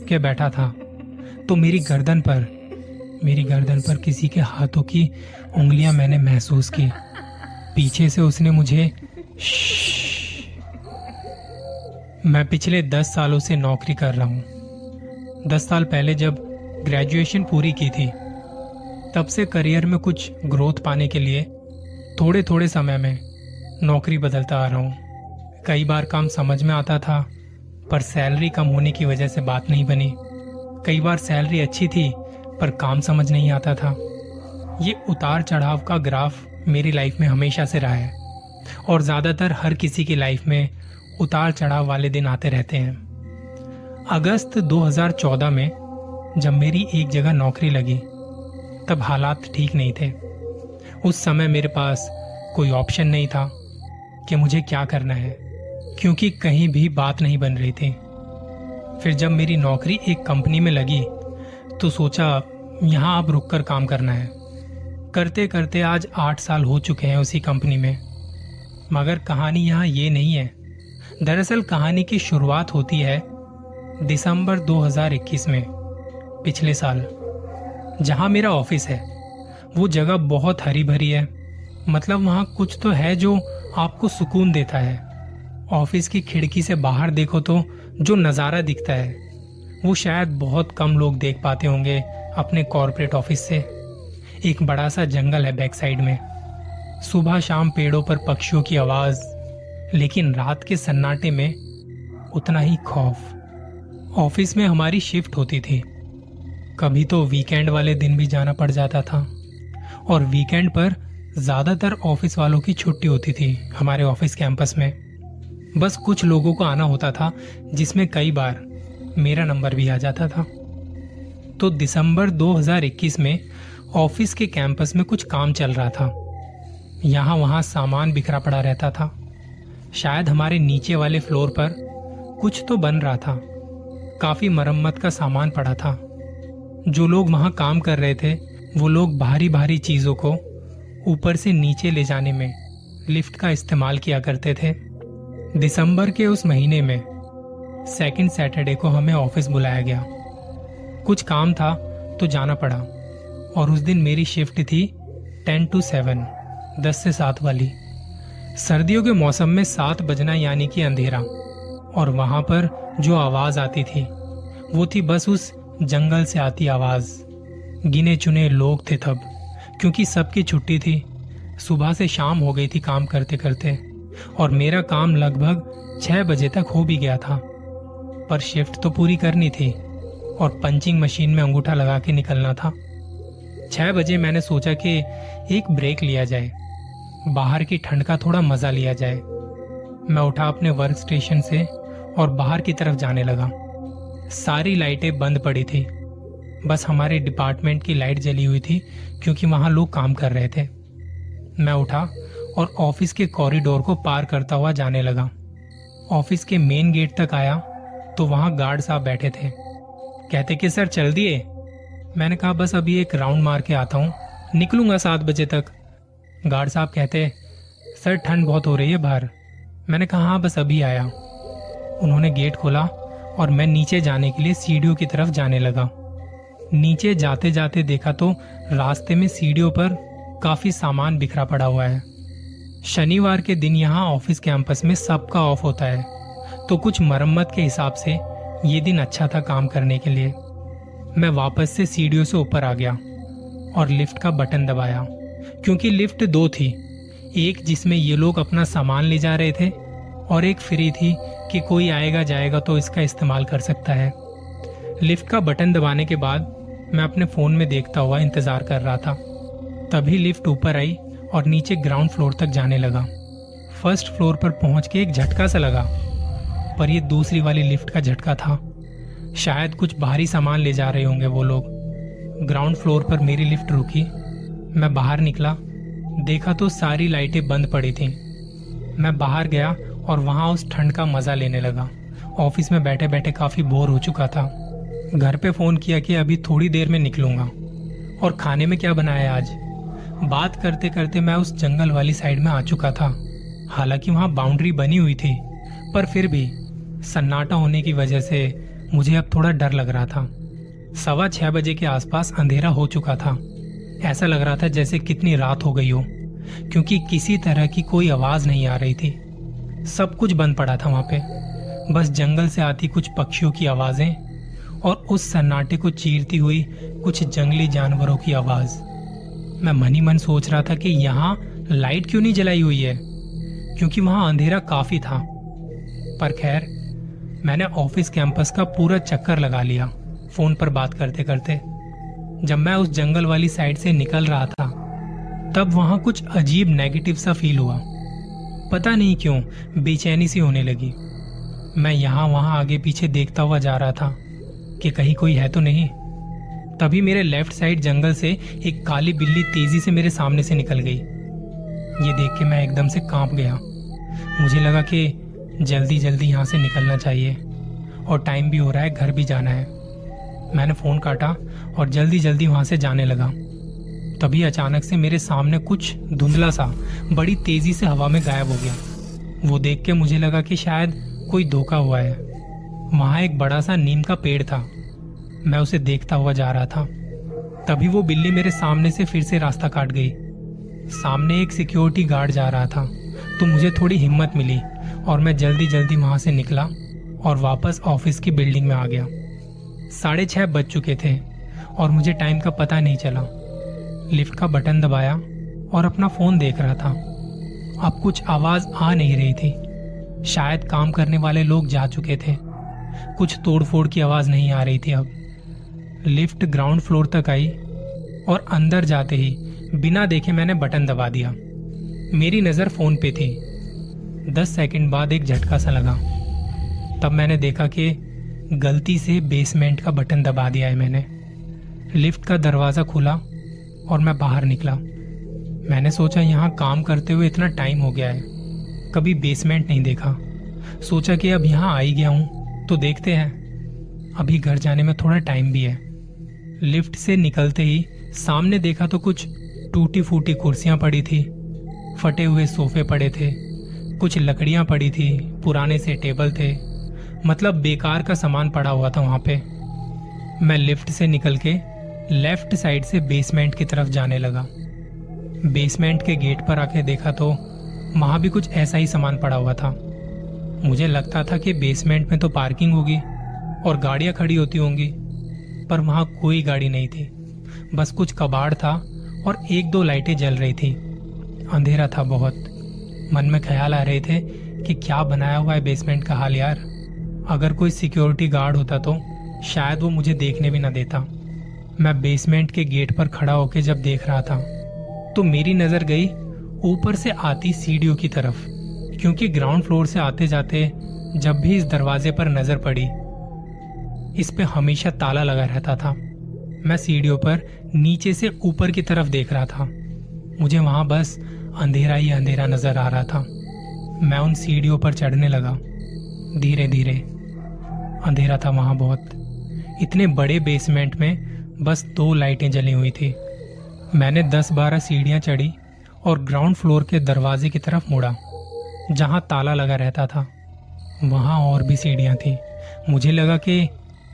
झुक के बैठा था तो मेरी गर्दन पर किसी के हाथों की उंगलियां मैंने महसूस की। पीछे से उसने मुझे मैं पिछले 10 सालों से नौकरी कर रहा हूँ। 10 साल पहले जब ग्रेजुएशन पूरी की थी तब से करियर में कुछ ग्रोथ पाने के लिए थोड़े थोड़े समय में नौकरी बदलता आ रहा हूँ। कई बार काम समझ में आता था पर सैलरी कम होने की वजह से बात नहीं बनी। कई बार सैलरी अच्छी थी पर काम समझ नहीं आता था। ये उतार चढ़ाव का ग्राफ मेरी लाइफ में हमेशा से रहा है और ज़्यादातर हर किसी की लाइफ में उतार चढ़ाव वाले दिन आते रहते हैं। अगस्त 2014 में जब मेरी एक जगह नौकरी लगी तब हालात ठीक नहीं थे। उस समय मेरे पास कोई ऑप्शन नहीं था कि मुझे क्या करना है, क्योंकि कहीं भी बात नहीं बन रही थी। फिर जब मेरी नौकरी एक कंपनी में लगी तो सोचा यहाँ अब रुक कर काम करना है। करते करते आज 8 साल हो चुके हैं उसी कंपनी में। मगर कहानी यहाँ ये नहीं है। दरअसल कहानी की शुरुआत होती है दिसंबर 2021 में, पिछले साल। जहाँ मेरा ऑफिस है वो जगह बहुत हरी भरी है। मतलब वहाँ कुछ तो है जो आपको सुकून देता है। ऑफिस की खिड़की से बाहर देखो तो जो नज़ारा दिखता है वो शायद बहुत कम लोग देख पाते होंगे अपने कॉरपोरेट ऑफिस से। एक बड़ा सा जंगल है बैक साइड में। सुबह शाम पेड़ों पर पक्षियों की आवाज, लेकिन रात के सन्नाटे में उतना ही खौफ। ऑफिस में हमारी शिफ्ट होती थी। कभी तो वीकेंड वाले दिन भी जाना पड़ जाता था और वीकेंड पर ज्यादातर ऑफिस वालों की छुट्टी होती थी हमारे ऑफिस कैंपस में। बस कुछ लोगों को आना होता था, जिसमें कई बार मेरा नंबर भी आ जाता था। तो दिसंबर 2021 में ऑफिस के कैंपस में कुछ काम चल रहा था। यहाँ वहाँ सामान बिखरा पड़ा रहता था। शायद हमारे नीचे वाले फ्लोर पर कुछ तो बन रहा था। काफी मरम्मत का सामान पड़ा था। जो लोग वहाँ काम कर रहे थे वो लोग भारी भारी चीजों को ऊपर से नीचे ले जाने में लिफ्ट का इस्तेमाल किया करते थे। दिसंबर के उस महीने में सेकंड सैटरडे को हमें ऑफिस बुलाया गया। कुछ काम था तो जाना पड़ा और उस दिन मेरी शिफ्ट थी 10 to 7, 10 से 7 वाली। सर्दियों के मौसम में 7 बजना यानी कि अंधेरा। और वहां पर जो आवाज आती थी वो थी बस उस जंगल से आती आवाज। गिने चुने लोग थे तब, क्योंकि सबकी छुट्टी थी। सुबह से शाम हो गई थी काम करते करते और मेरा काम लगभग 6 बजे तक हो भी गया था। पर शिफ्ट तो पूरी करनी थी और पंचिंग मशीन में अंगूठा लगा के निकलना था। 6 बजे मैंने सोचा कि एक ब्रेक लिया जाए, बाहर की ठंड का थोड़ा मजा लिया जाए। मैं उठा अपने वर्क स्टेशन से और बाहर की तरफ जाने लगा। सारी लाइटें बंद पड़ी थी, बस हमारे डिपार्टमेंट की लाइट जली हुई थी क्योंकि वहां लोग काम कर रहे थे। मैं उठा और ऑफिस के कॉरिडोर को पार करता हुआ जाने लगा। ऑफिस के मेन गेट तक आया तो वहां गार्ड साहब बैठे थे। कहते कि सर चल दिए। मैंने कहा बस अभी एक राउंड मार के आता हूँ, निकलूंगा 7 बजे तक। गार्ड साहब कहते सर ठंड बहुत हो रही है बाहर। मैंने कहा हाँ बस अभी आया। उन्होंने गेट खोला और मैं नीचे जाने के लिए सीढ़ियों की तरफ जाने लगा। नीचे जाते जाते देखा तो रास्ते में सीढ़ियों पर काफी सामान बिखरा पड़ा हुआ है। शनिवार के दिन यहाँ ऑफिस कैंपस में सबका ऑफ होता है, तो कुछ मरम्मत के हिसाब से ये दिन अच्छा था काम करने के लिए। मैं वापस से सीढ़ियों से ऊपर आ गया और लिफ्ट का बटन दबाया, क्योंकि लिफ्ट 2 थी। एक जिसमें ये लोग अपना सामान ले जा रहे थे और एक फ्री थी कि कोई आएगा जाएगा तो इसका इस्तेमाल कर सकता है। लिफ्ट का बटन दबाने के बाद मैं अपने फोन में देखता हुआ इंतजार कर रहा था। तभी लिफ्ट ऊपर आई और नीचे ग्राउंड फ्लोर तक जाने लगा। फर्स्ट फ्लोर पर पहुंच के एक झटका सा लगा, पर यह दूसरी वाली लिफ्ट का झटका था। शायद कुछ भारी सामान ले जा रहे होंगे वो लोग। ग्राउंड फ्लोर पर मेरी लिफ्ट रुकी। मैं बाहर निकला, देखा तो सारी लाइटें बंद पड़ी थी। मैं बाहर गया और वहां उस ठंड का मजा लेने लगा। ऑफिस में बैठे बैठे काफी बोर हो चुका था। घर पे फोन किया कि अभी थोड़ी देर में निकलूंगा और खाने में क्या बनाया आज। बात करते करते मैं उस जंगल वाली साइड में आ चुका था। हालांकि वहां बाउंड्री बनी हुई थी, पर फिर भी सन्नाटा होने की वजह से मुझे अब थोड़ा डर लग रहा था। 6:15 बजे के आसपास अंधेरा हो चुका था। ऐसा लग रहा था जैसे कितनी रात हो गई हो, क्योंकि किसी तरह की कोई आवाज नहीं आ रही थी। सब कुछ बंद पड़ा था वहां पे, बस जंगल से आती कुछ पक्षियों की आवाजें और उस सन्नाटे को चीरती हुई कुछ जंगली जानवरों की आवाज। मैं मन ही मन सोच रहा था कि यहाँ लाइट क्यों नहीं जलाई हुई है, क्योंकि वहां अंधेरा काफी था। पर खैर, मैंने ऑफिस कैंपस का पूरा चक्कर लगा लिया फोन पर बात करते करते। जब मैं उस जंगल वाली साइड से निकल रहा था, तब वहां कुछ अजीब नेगेटिव सा फील हुआ। पता नहीं क्यों बेचैनी सी होने लगी। मैं यहाँ वहां आगे पीछे देखता हुआ जा रहा था कि कहीं कोई है तो नहीं। तभी मेरे लेफ्ट साइड जंगल से एक काली बिल्ली तेजी से मेरे सामने से निकल गई। ये देख के मैं एकदम से कांप गया। मुझे लगा कि जल्दी जल्दी यहाँ से निकलना चाहिए और टाइम भी हो रहा है, घर भी जाना है। मैंने फोन काटा और जल्दी जल्दी वहां से जाने लगा। तभी अचानक से मेरे सामने कुछ धुंधला सा बड़ी तेजी से हवा में गायब हो गया। वो देख के मुझे लगा कि शायद कोई धोखा हुआ है। वहां एक बड़ा सा नीम का पेड़ था। मैं उसे देखता हुआ जा रहा था। तभी वो बिल्ली मेरे सामने से फिर से रास्ता काट गई। सामने एक सिक्योरिटी गार्ड जा रहा था, तो मुझे थोड़ी हिम्मत मिली और मैं जल्दी जल्दी वहां से निकला और वापस ऑफिस की बिल्डिंग में आ गया। 6:30 बज चुके थे और मुझे टाइम का पता नहीं चला। लिफ्ट का बटन दबाया और अपना फोन देख रहा था। अब कुछ आवाज आ नहीं रही थी। शायद काम करने वाले लोग जा चुके थे। कुछ तोड़फोड़ की आवाज नहीं आ रही थी। अब लिफ्ट ग्राउंड फ्लोर तक आई और अंदर जाते ही बिना देखे मैंने बटन दबा दिया। मेरी नजर फोन पे थी। 10 सेकंड बाद एक झटका सा लगा। तब मैंने देखा कि गलती से बेसमेंट का बटन दबा दिया है मैंने। लिफ्ट का दरवाजा खुला और मैं बाहर निकला। मैंने सोचा यहाँ काम करते हुए इतना टाइम हो गया है, कभी बेसमेंट नहीं देखा। सोचा कि अब यहाँ आ ही गया हूँ तो देखते हैं। अभी घर जाने में थोड़ा टाइम भी है। लिफ्ट से निकलते ही सामने देखा तो कुछ टूटी फूटी कुर्सियां पड़ी थी, फटे हुए सोफे पड़े थे, कुछ लकड़ियां पड़ी थी, पुराने से टेबल थे। मतलब बेकार का सामान पड़ा हुआ था वहां पे। मैं लिफ्ट से निकल के लेफ्ट साइड से बेसमेंट की तरफ जाने लगा। बेसमेंट के गेट पर आके देखा तो वहां भी कुछ ऐसा ही सामान पड़ा हुआ था। मुझे लगता था कि बेसमेंट में तो पार्किंग होगी और गाड़ियां खड़ी होती होंगी, पर वहां कोई गाड़ी नहीं थी। बस कुछ कबाड़ था और 1-2 लाइटें जल रही थी। अंधेरा था बहुत। मन में ख्याल आ रहे थे कि क्या बनाया हुआ है बेसमेंट का हाल यार। अगर कोई सिक्योरिटी गार्ड होता तो शायद वो मुझे देखने भी ना देता। मैं बेसमेंट के गेट पर खड़ा होकर जब देख रहा था तो मेरी नजर गई ऊपर से आती सीढ़ियों की तरफ, क्योंकि ग्राउंड फ्लोर से आते जाते जब भी इस दरवाजे पर नजर पड़ी, इस पे हमेशा ताला लगा रहता था। मैं सीढ़ियों पर नीचे से ऊपर की तरफ देख रहा था। मुझे वहां बस अंधेरा ही अंधेरा नजर आ रहा था। मैं उन सीढ़ियों पर चढ़ने लगा। धीरे धीरे अंधेरा था वहां बहुत। इतने बड़े बेसमेंट में बस 2 लाइटें जली हुई थी। मैंने 10-12 सीढ़ियां चढ़ी और ग्राउंड फ्लोर के दरवाजे की तरफ मुड़ा जहां ताला लगा रहता था। वहां और भी सीढ़ियां थी। मुझे लगा कि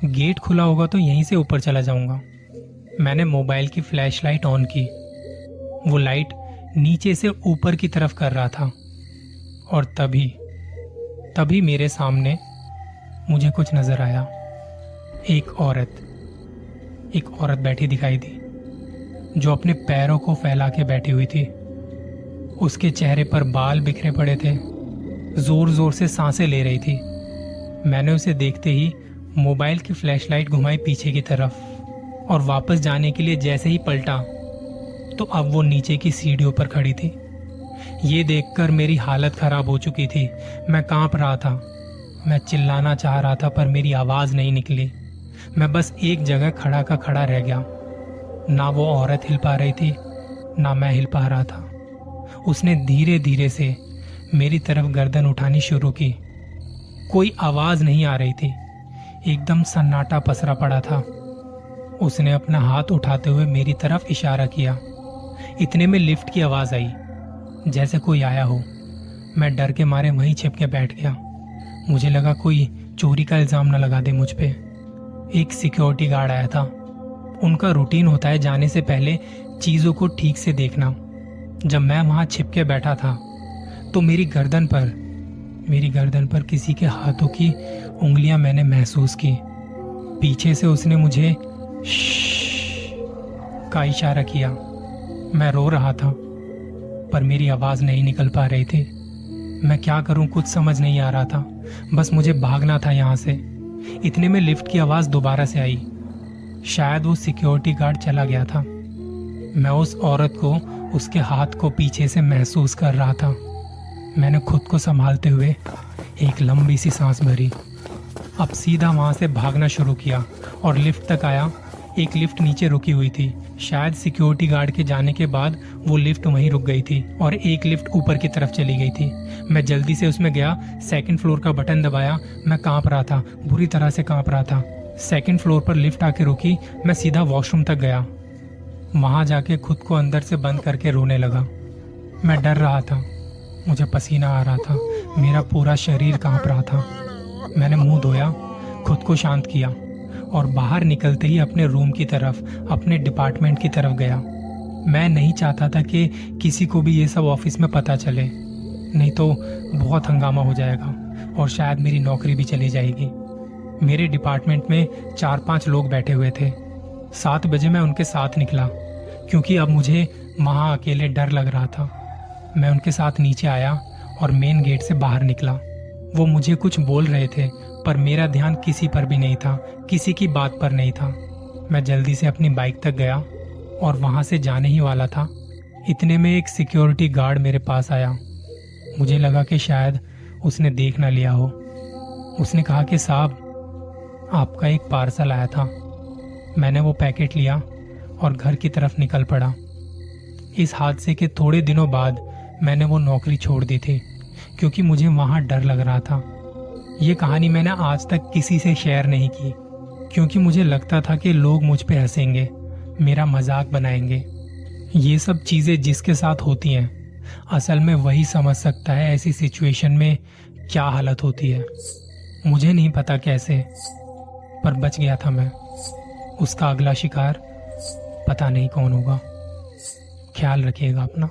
गेट खुला होगा तो यहीं से ऊपर चला जाऊंगा। मैंने मोबाइल की फ्लैशलाइट ऑन की। वो लाइट नीचे से ऊपर की तरफ कर रहा था और तभी मेरे सामने मुझे कुछ नजर आया। एक औरत बैठी दिखाई दी, जो अपने पैरों को फैला के बैठी हुई थी। उसके चेहरे पर बाल बिखरे पड़े थे, जोर जोर से सांसें ले रही थी। मैंने उसे देखते ही मोबाइल की फ्लैशलाइट घुमाई पीछे की तरफ और वापस जाने के लिए जैसे ही पलटा तो अब वो नीचे की सीढ़ियों पर खड़ी थी। ये देखकर मेरी हालत खराब हो चुकी थी। मैं कांप रहा था। मैं चिल्लाना चाह रहा था पर मेरी आवाज नहीं निकली। मैं बस एक जगह खड़ा का खड़ा रह गया। ना वो औरत हिल पा रही थी, ना मैं हिल पा रहा था। उसने धीरे धीरे से मेरी तरफ गर्दन उठानी शुरू की। कोई आवाज नहीं आ रही थी। एकदम सन्नाटा पसरा पड़ा था। उसने अपना हाथ उठाते हुए मेरी तरफ इशारा किया। इतने में लिफ्ट की आवाज आई, जैसे कोई आया हो। मैं डर के मारे वहीं छिप के बैठ गया। मुझे लगा कोई चोरी का इल्जाम न लगा दे मुझ पे। एक सिक्योरिटी गार्ड आया था। उनका रूटीन होता है जाने से पहले चीजों को ठीक से देखना। जब मैं वहां छिप के बैठा था तो मेरी गर्दन पर किसी के हाथों की उंगलियां मैंने महसूस की। पीछे से उसने मुझे श्श्श का इशारा किया। मैं रो रहा था पर मेरी आवाज नहीं निकल पा रही थी। मैं क्या करूं कुछ समझ नहीं आ रहा था। बस मुझे भागना था यहां से। इतने में लिफ्ट की आवाज दोबारा से आई। शायद वो सिक्योरिटी गार्ड चला गया था। मैं उस औरत को उसके हाथ को पीछे से महसूस कर रहा था। मैंने खुद को संभालते हुए एक लंबी सी सांस भरी। अब सीधा वहां से भागना शुरू किया और लिफ्ट तक आया। एक लिफ्ट नीचे रुकी हुई थी। शायद सिक्योरिटी गार्ड के जाने के बाद वो लिफ्ट वहीं रुक गई थी और एक लिफ्ट ऊपर की तरफ चली गई थी। मैं जल्दी से उसमें गया, सेकंड फ्लोर का बटन दबाया। मैं कांप रहा था, बुरी तरह से कांप रहा था। सेकंड फ्लोर पर लिफ्ट आके रुकी। मैं सीधा वॉशरूम तक गया। वहां जाके खुद को अंदर से बंद करके रोने लगा। मैं डर रहा था, मुझे पसीना आ रहा था, मेरा पूरा शरीर कांप रहा था। मैंने मुंह धोया, खुद को शांत किया और बाहर निकलते ही अपने रूम की तरफ, अपने डिपार्टमेंट की तरफ गया। मैं नहीं चाहता था कि किसी को भी ये सब ऑफिस में पता चले, नहीं तो बहुत हंगामा हो जाएगा और शायद मेरी नौकरी भी चली जाएगी। मेरे डिपार्टमेंट में 4-5 लोग बैठे हुए थे। 7 बजे मैं उनके साथ निकला क्योंकि अब मुझे वहाँ अकेले डर लग रहा था। मैं उनके साथ नीचे आया और मेन गेट से बाहर निकला। वो मुझे कुछ बोल रहे थे पर मेरा ध्यान किसी पर भी नहीं था, किसी की बात पर नहीं था। मैं जल्दी से अपनी बाइक तक गया और वहां से जाने ही वाला था। इतने में एक सिक्योरिटी गार्ड मेरे पास आया। मुझे लगा कि शायद उसने देख ना लिया हो। उसने कहा कि साहब, आपका एक पार्सल आया था। मैंने वो पैकेट लिया और घर की तरफ निकल पड़ा। इस हादसे के थोड़े दिनों बाद मैंने वो नौकरी छोड़ दी थी क्योंकि मुझे वहां डर लग रहा था। ये कहानी मैंने आज तक किसी से शेयर नहीं की क्योंकि मुझे लगता था कि लोग मुझ पे हंसेंगे, मेरा मजाक बनाएंगे। ये सब चीजें जिसके साथ होती हैं, असल में वही समझ सकता है ऐसी सिचुएशन में क्या हालत होती है। मुझे नहीं पता कैसे, पर बच गया था मैं। उसका अगला शिकार पता नहीं कौन होगा। ख्याल रखिएगा अपना।